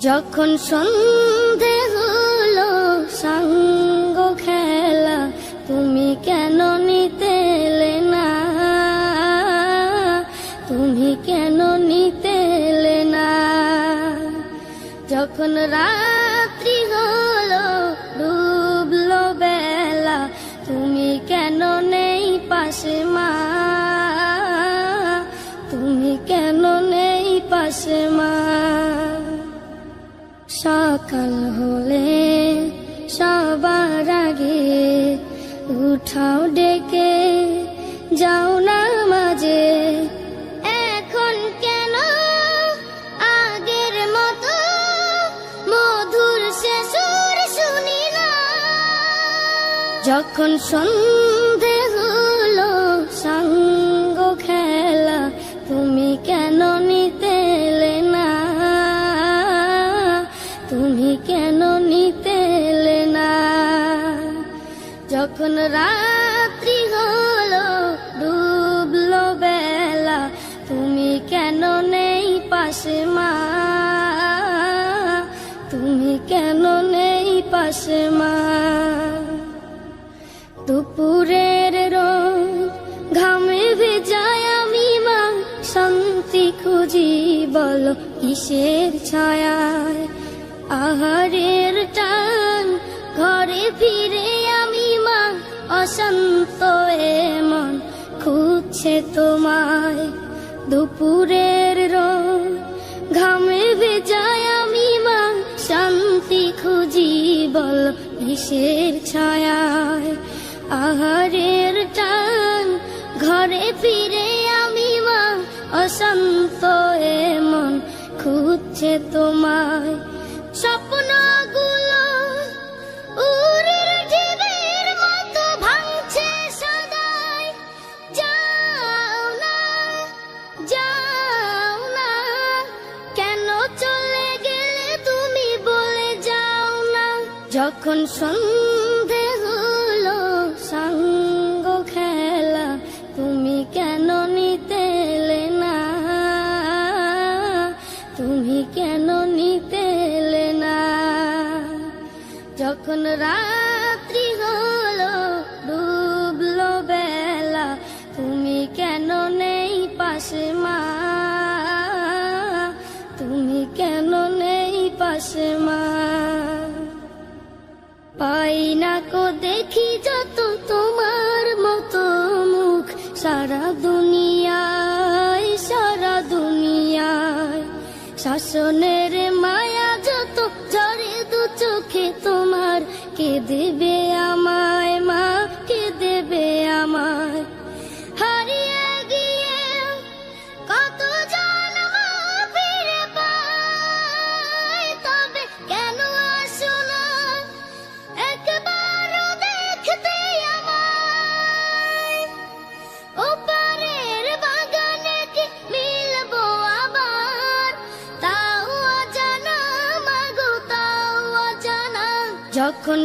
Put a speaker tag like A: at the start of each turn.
A: যখন সন্ধে হলো সাঙ্গ খেলা, তুমি কেন নিতে এলে না, তুমি কেন নিতে এলে না। যখন রাত্রি হলো ডুবলো বেলা, তুমি কেন নেই পাশে মা, তুমি কেন নেই পাশে মা। সকাল হলে সবার আগে উঠাও ডেকে যাও না মাঝে, এখন কেন আগের মতো মধুর সে সুর শুনি না। যখন সন্ধে হলো সাঙ্গ খেলা, তুমি কেন নিতে এলে না, তুমি কেন নিতে এলে না। যখন রাত্রি হলো ডুবলো বেলা, তুমি কেন নেই পাশে মা, তুমি কেন নেই পাশে মা। দুপুরের রোদ ঘামে ভেজায় আমি মা, শান্তি খুঁজি বলো কিসের ছায়ায়। আহারের টান ঘরে ফিরে আমি মা, অশান্ত এ মন খুঁজছে তোমায়। দুপুরের রোদ ঘামে ভেজায় আমি মা, শান্তি খুঁজি বলো কিসের ছায়ায়। আহারের টান ঘরে ফিরে আমি মা, অশান্ত এ মন খুঁজছে তোমায়। স্বপ্নগুলো উড়ে ঢেউয়ের মতো ভাঙছে সদাই, যাও না, যাও না, কেন চলে গেলে তুমি বলে যাও না। যখন সন্ধে হলো সাঙ্গ খেলা, তুমি কেন নিতে এলে না, তুমি কেন নিতে এলে না। যখন রাত্রি হলো ডুবলো বেলা, তুমি কেন নেই পাশে মা, তুমি কেন নেই পাশে মা। পাই না কো দেখি যত তোমার মতো মুখ, সারা দুনিয়ায়, সারা দুনিয়ায়। শাসনের মায়া যত ঝরে দু চোখে তোমার, কে দেবে আমায় মা, কে দেবে আমায়। হারিয়ে গিয়ে কত জন্ম ফিরে পাই, তবে কেন আসো না একবারও দেখতে আমায়। ওপারের বাগানে কি মিলবো আবার, তাও অজানা মাগো, তাও অজানা। যখন